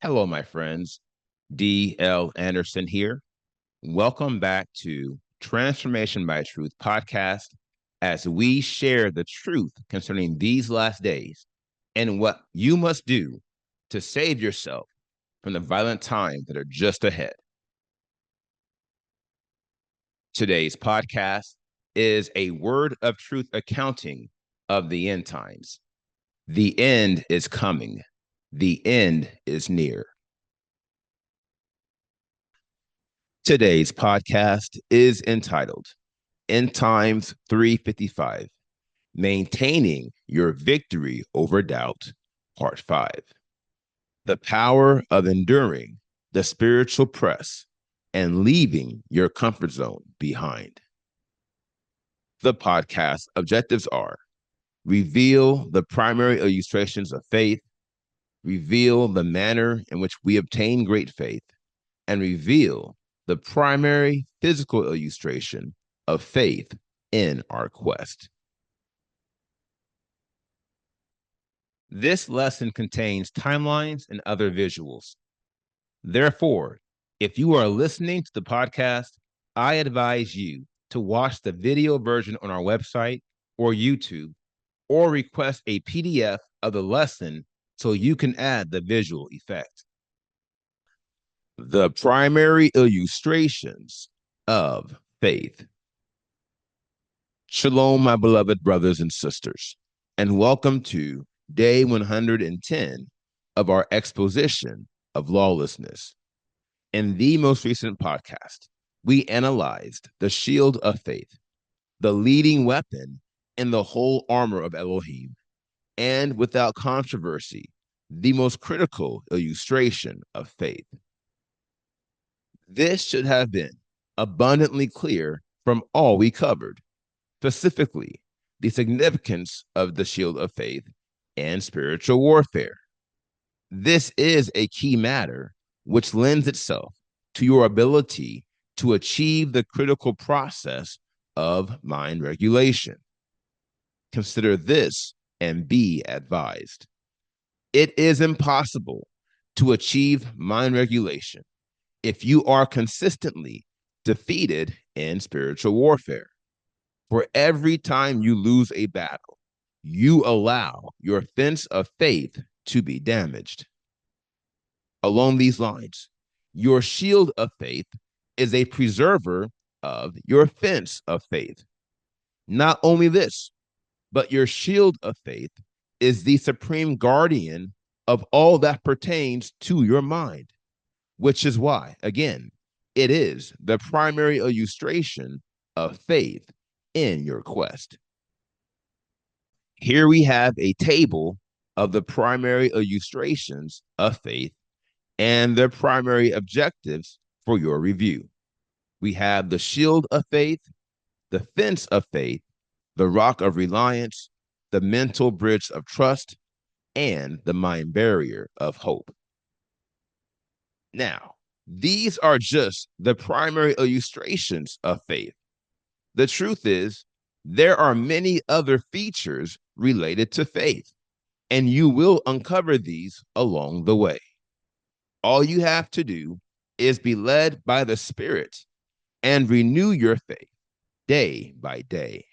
Hello, my friends. D.L. Anderson here. Welcome back to Transformation by Truth podcast as we share the truth concerning these last days and what you must do to save yourself from the violent times that are just ahead. Today's podcast is a word of truth accounting of the end times. The end is coming. The end is near. Today's podcast is entitled End Times 355, Maintaining Your Victory Over Doubt, Part 5. The power of enduring the spiritual press and leaving your comfort zone behind. The podcast objectives are reveal the primary illustrations of faith, reveal the manner in which we obtain great faith, and reveal the primary physical illustration of faith in our quest. This lesson contains timelines and other visuals. Therefore, if you are listening to the podcast, I advise you to watch the video version on our website or YouTube, or request a PDF of the lesson so you can add the visual effect. The primary illustrations of faith. Shalom, my beloved brothers and sisters, and welcome to day 110 of our exposition of lawlessness. In the most recent podcast, we analyzed the shield of faith, the leading weapon in the whole armor of Elohim, and without controversy, the most critical illustration of faith. This should have been abundantly clear from all we covered, specifically the significance of the shield of faith and spiritual warfare. This is a key matter which lends itself to your ability to achieve the critical process of mind regulation. Consider this and be advised. It is impossible to achieve mind regulation if you are consistently defeated in spiritual warfare. For every time you lose a battle, you allow your fence of faith to be damaged. Along these lines, your shield of faith is a preserver of your fence of faith. Not only this, but your shield of faith is the supreme guardian of all that pertains to your mind, which is why, again, it is the primary illustration of faith in your quest. Here we have a table of the primary illustrations of faith and their primary objectives for your review. We have the shield of faith, the fence of faith, the rock of reliance, the mental bridge of trust, and the mind barrier of hope. Now, these are just the primary illustrations of faith. The truth is, there are many other features related to faith, and you will uncover these along the way. All you have to do is be led by the Spirit and renew your faith day by day.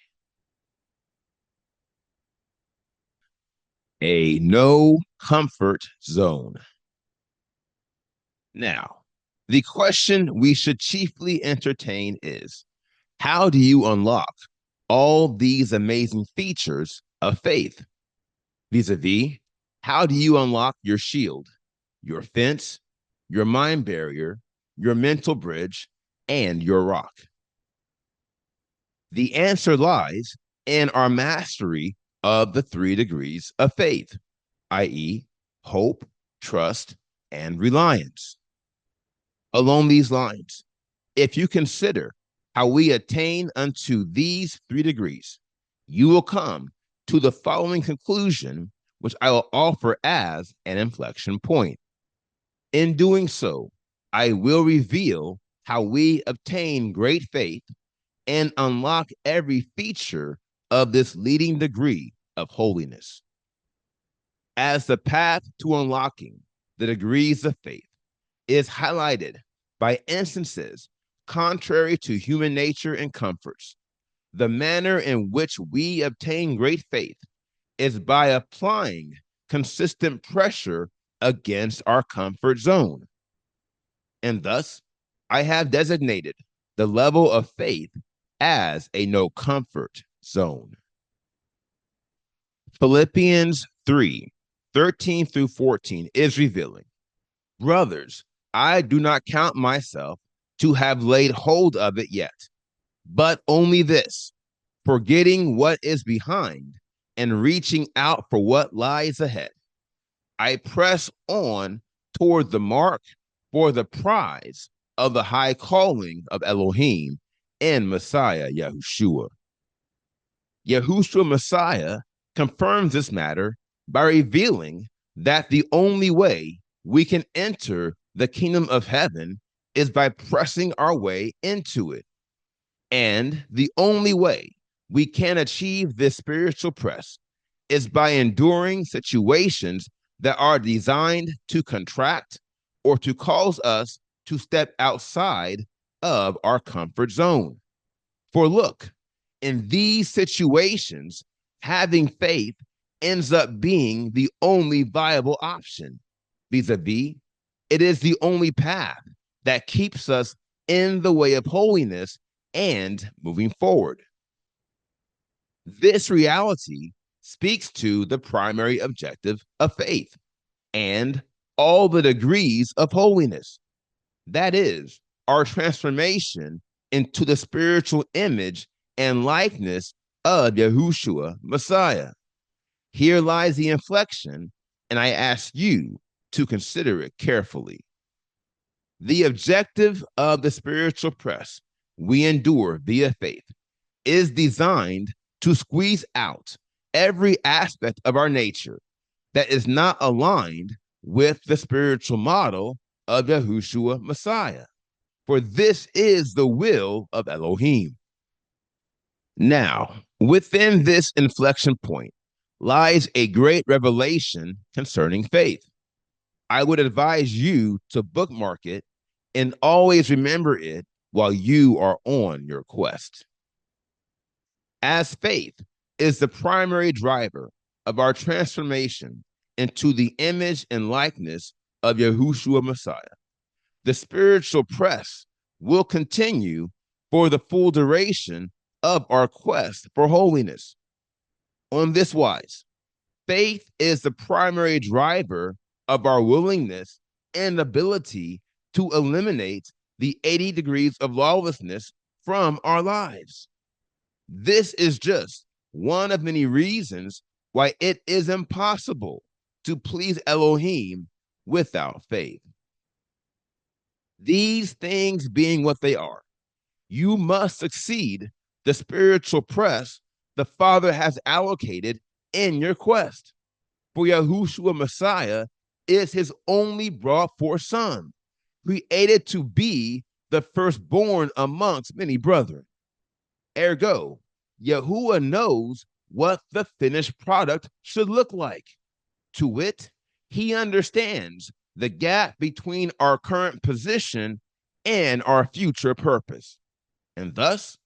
A no comfort zone. Now, the question we should chiefly entertain is, how do you unlock all these amazing features of faith? Vis-a-vis, how do you unlock your shield, your fence, your mind barrier, your mental bridge, and your rock? The answer lies in our mastery of the 3 degrees of faith, i.e., hope, trust, and reliance. Along these lines, if you consider how we attain unto these 3 degrees, you will come to the following conclusion, which I will offer as an inflection point. In doing so, I will reveal how we obtain great faith and unlock every feature of this leading degree of holiness. As the path to unlocking the degrees of faith is highlighted by instances contrary to human nature and comforts. The manner in which we obtain great faith is by applying consistent pressure against our comfort zone. And thus, I have designated the level of faith as a no comfort zone. Philippians 3:13 through 14 is revealing. Brothers, I do not count myself to have laid hold of it yet, but only this, forgetting what is behind and reaching out for what lies ahead. I press on toward the mark for the prize of the high calling of Elohim and Messiah Yahushua. Yahushua Messiah confirms this matter by revealing that the only way we can enter the kingdom of heaven is by pressing our way into it. And the only way we can achieve this spiritual press is by enduring situations that are designed to contract or to cause us to step outside of our comfort zone. For look, in these situations, having faith ends up being the only viable option. Vis-a-vis, it is the only path that keeps us in the way of holiness and moving forward. This reality speaks to the primary objective of faith and all the degrees of holiness. That is, our transformation into the spiritual image and likeness of Yahushua Messiah. Here lies the inflection, and I ask you to consider it carefully. The objective of the spiritual press we endure via faith is designed to squeeze out every aspect of our nature that is not aligned with the spiritual model of Yahushua Messiah. For this is the will of Elohim. Now, within this inflection point lies a great revelation concerning faith. I would advise you to bookmark it and always remember it while you are on your quest. As faith is the primary driver of our transformation into the image and likeness of Yahushua Messiah, the spiritual press will continue for the full duration of our quest for holiness. On this wise, faith is the primary driver of our willingness and ability to eliminate the 80 degrees of lawlessness from our lives. This is just one of many reasons why it is impossible to please Elohim without faith. These things being what they are, you must succeed the spiritual press the Father has allocated in your quest. For Yahushua Messiah is his only brought forth son, created to be the firstborn amongst many brethren. Ergo, Yahuwah knows what the finished product should look like. To wit, he understands the gap between our current position and our future purpose. And thus,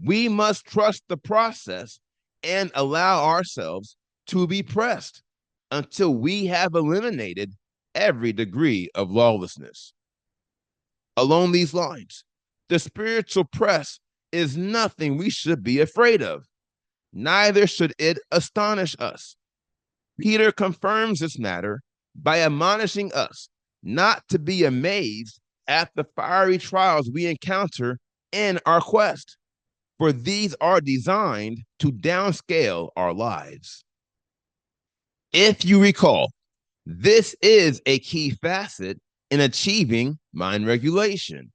we must trust the process and allow ourselves to be pressed until we have eliminated every degree of lawlessness. Along these lines, the spiritual press is nothing we should be afraid of. Neither should it astonish us. Peter confirms this matter by admonishing us not to be amazed at the fiery trials we encounter in our quest, for these are designed to downscale our lives. If you recall, this is a key facet in achieving mind regulation.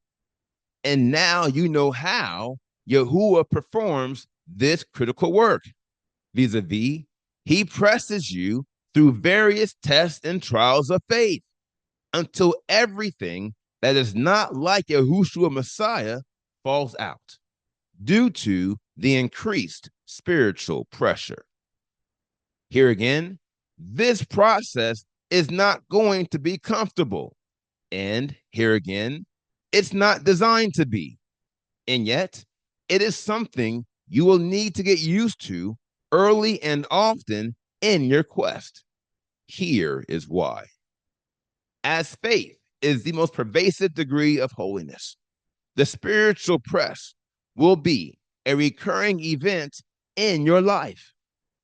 And now you know how Yahuwah performs this critical work. Vis-a-vis, he presses you through various tests and trials of faith until everything that is not like Yahushua Messiah falls out due to the increased spiritual pressure. Here again, this process is not going to be comfortable. And here again, it's not designed to be. And yet, it is something you will need to get used to early and often in your quest. Here is why. As faith is the most pervasive degree of holiness, the spiritual press will be a recurring event in your life.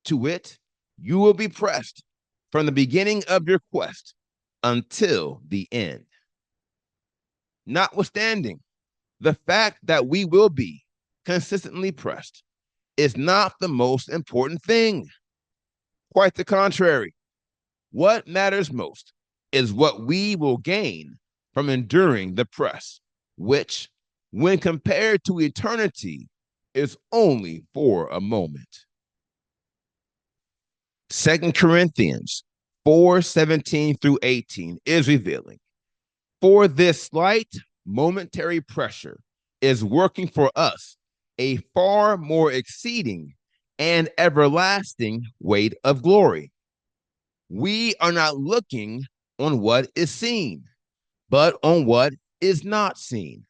To wit, you will be pressed from the beginning of your quest until the end. Notwithstanding, the fact that we will be consistently pressed is not the most important thing. Quite the contrary. What matters most is what we will gain from enduring the press, which, when compared to eternity, is only for a moment. 2 Corinthians 4:17 through 18 is revealing. For this slight momentary pressure is working for us a far more exceeding and everlasting weight of glory. We are not looking on what is seen, but on what is not seen.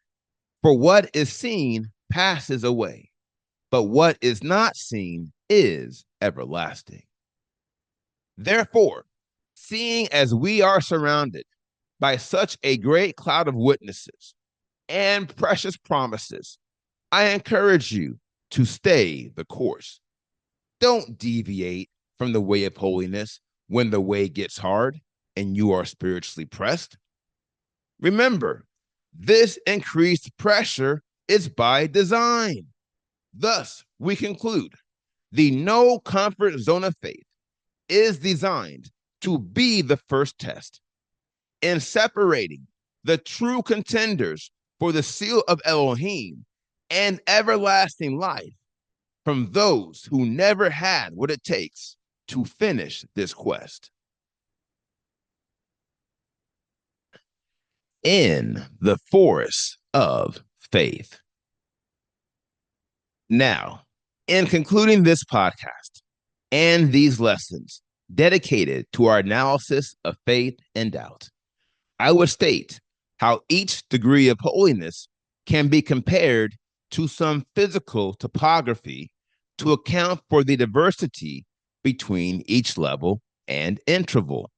For what is seen passes away, but what is not seen is everlasting. Therefore, seeing as we are surrounded by such a great cloud of witnesses and precious promises, I encourage you to stay the course. Don't deviate from the way of holiness when the way gets hard and you are spiritually pressed. Remember, this increased pressure is by design. Thus, we conclude the no comfort zone of faith is designed to be the first test in separating the true contenders for the seal of Elohim and everlasting life from those who never had what it takes to finish this quest. In the forest of faith. Now, in concluding this podcast and these lessons dedicated to our analysis of faith and doubt, I would state how each degree of holiness can be compared to some physical topography to account for the diversity between each level and interval.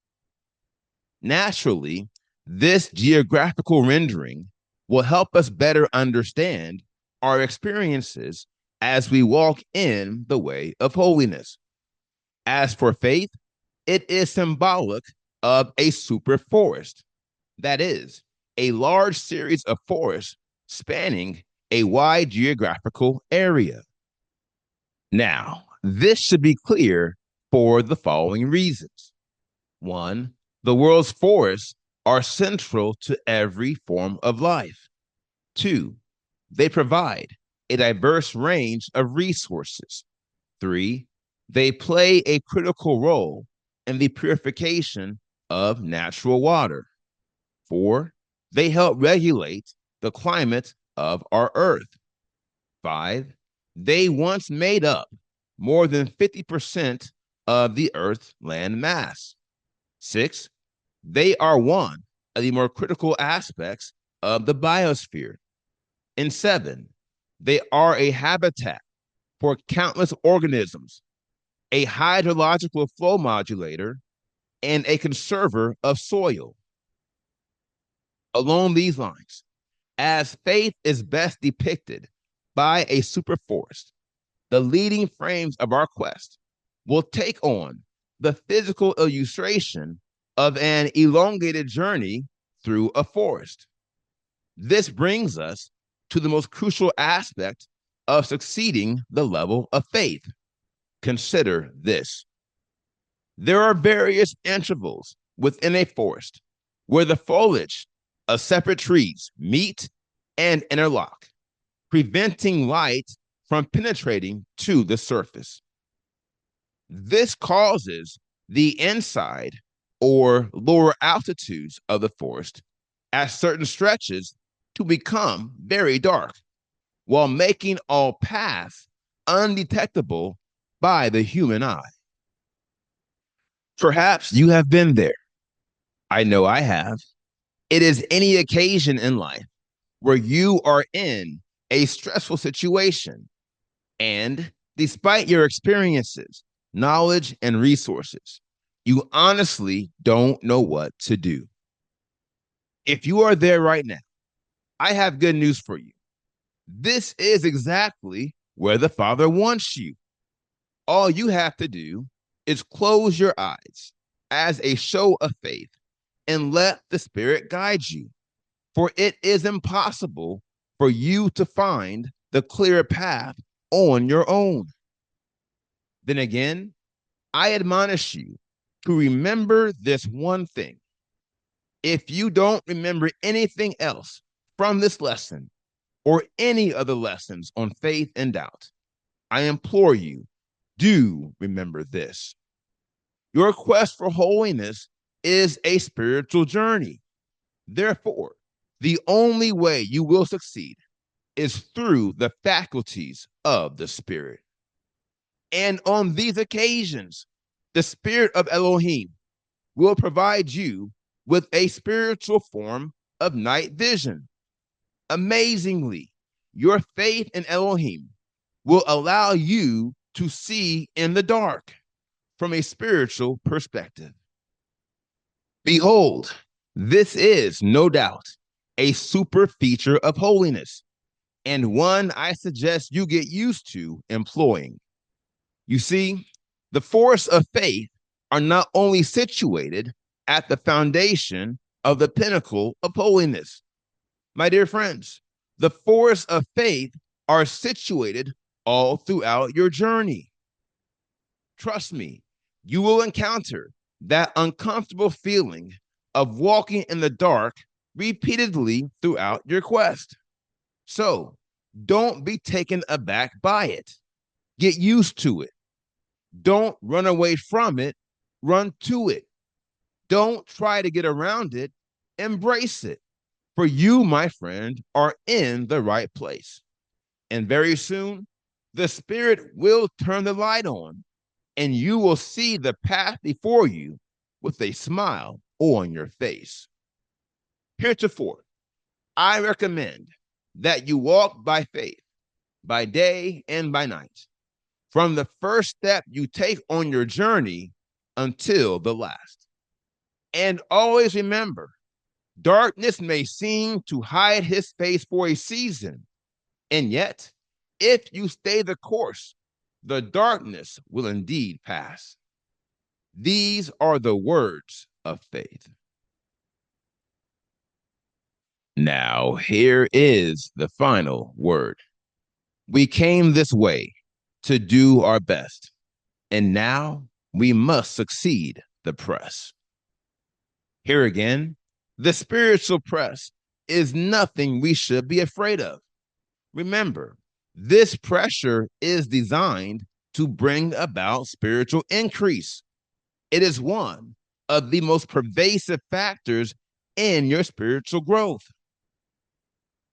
Naturally, this geographical rendering will help us better understand our experiences as we walk in the way of holiness. As for faith, it is symbolic of a super forest, that is, a large series of forests spanning a wide geographical area. Now, this should be clear for the following reasons. One, the world's forests are central to every form of life. Two, they provide a diverse range of resources. Three, they play a critical role in the purification of natural water. Four, they help regulate the climate of our earth. Five, they once made up more than 50% of the earth's land mass. Six, they are one of the more critical aspects of the biosphere. And seven, they are a habitat for countless organisms, a hydrological flow modulator, and a conserver of soil. Along these lines, as faith is best depicted by a superforest, the leading frames of our quest will take on the physical illustration of an elongated journey through a forest. This brings us to the most crucial aspect of succeeding the level of faith. Consider this. There are various intervals within a forest where the foliage of separate trees meet and interlock, preventing light from penetrating to the surface. This causes the inside or lower altitudes of the forest at certain stretches to become very dark, while making all paths undetectable by the human eye. Perhaps you have been there, I know I have. It is any occasion in life where you are in a stressful situation and despite your experiences, knowledge, and resources, you honestly don't know what to do. If you are there right now, I have good news for you. This is exactly where the Father wants you. All you have to do is close your eyes as a show of faith and let the Spirit guide you. For it is impossible for you to find the clear path on your own. Then again, I admonish you to remember this one thing. If you don't remember anything else from this lesson or any other lessons on faith and doubt, I implore you, do remember this. Your quest for holiness is a spiritual journey. Therefore, the only way you will succeed is through the faculties of the Spirit. And on these occasions, the Spirit of Elohim will provide you with a spiritual form of night vision. Amazingly, your faith in Elohim will allow you to see in the dark from a spiritual perspective. Behold, this is no doubt a super feature of holiness, and one I suggest you get used to employing. You see, the forests of faith are not only situated at the foundation of the pinnacle of holiness. My dear friends, the forests of faith are situated all throughout your journey. Trust me, you will encounter that uncomfortable feeling of walking in the dark repeatedly throughout your quest. So don't be taken aback by it. Get used to it. Don't run away from it, run to it. Don't try to get around it, embrace it. For you, my friend, are in the right place. And very soon, the Spirit will turn the light on, and you will see the path before you with a smile on your face. Heretofore, I recommend that you walk by faith, by day and by night, from the first step you take on your journey until the last. And always remember, darkness may seem to hide his face for a season, and yet, if you stay the course, the darkness will indeed pass. These are the words of faith. Now, here is the final word. We came this way to do our best, and now we must succeed the press. Here again, the spiritual press is nothing we should be afraid of. Remember, this pressure is designed to bring about spiritual increase. It is one of the most pervasive factors in your spiritual growth.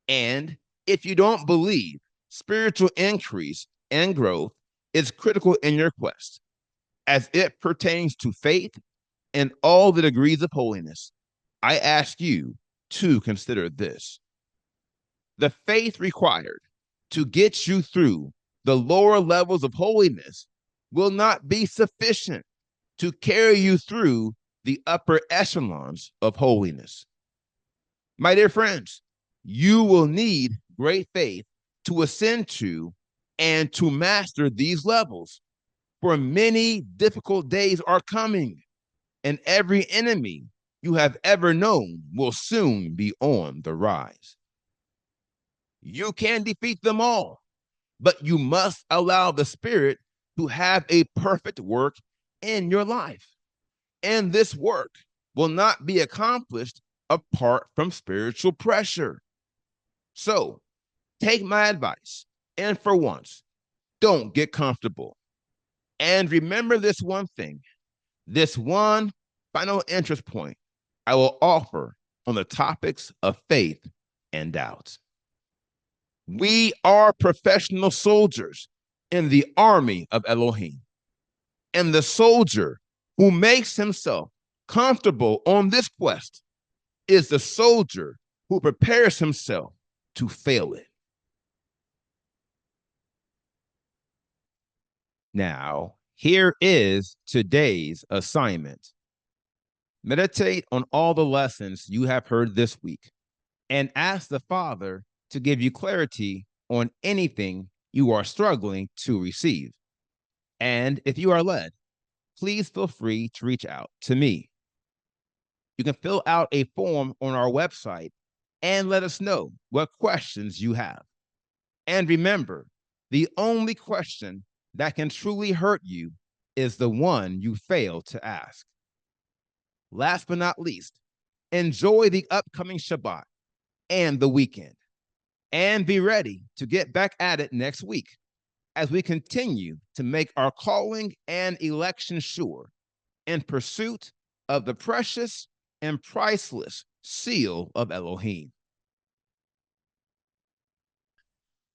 And if you don't believe spiritual increase and growth is critical in your quest, as it pertains to faith and all the degrees of holiness, I ask you to consider this. The faith required to get you through the lower levels of holiness will not be sufficient to carry you through the upper echelons of holiness. My dear friends, you will need great faith to ascend to and to master these levels. For many difficult days are coming, and every enemy you have ever known will soon be on the rise. You can defeat them all, but you must allow the Spirit to have a perfect work in your life. And this work will not be accomplished apart from spiritual pressure. So take my advice, and for once, don't get comfortable. And remember this one thing, this one final interest point I will offer on the topics of faith and doubt. We are professional soldiers in the army of Elohim. And the soldier who makes himself Comfortable on this quest is the soldier who prepares himself to fail it. Now, here is today's assignment. Meditate on all the lessons you have heard this week and ask the Father to give you clarity on anything you are struggling to receive. And if you are led, please feel free to reach out to me. You can fill out a form on our website and let us know what questions you have. And remember, the only question that can truly hurt you is the one you fail to ask. Last but not least, enjoy the upcoming Shabbat and the weekend, and be ready to get back at it next week as we continue to make our calling and election sure in pursuit of the precious and priceless seal of Elohim.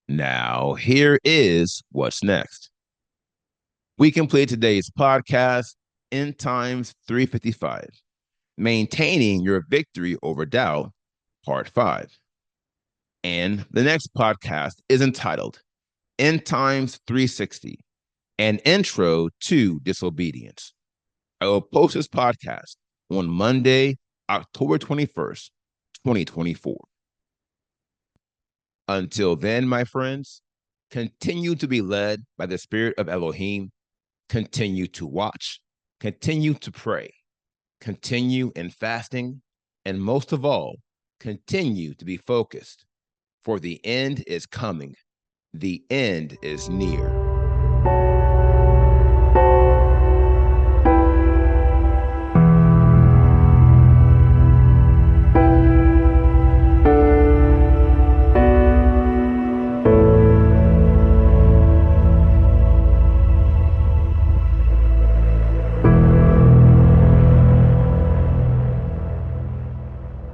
Now, here is what's next. We complete today's podcast, End Times 355, Maintaining Your Victory Over Doubt, Part 5. And the next podcast is entitled End Times 360, An Intro to Disobedience. I will post this podcast on Monday, October 21st, 2024. Until then, my friends, continue to be led by the Spirit of Elohim. Continue to watch, continue to pray, continue in fasting, and most of all, continue to be focused, for the end is coming. The end is near.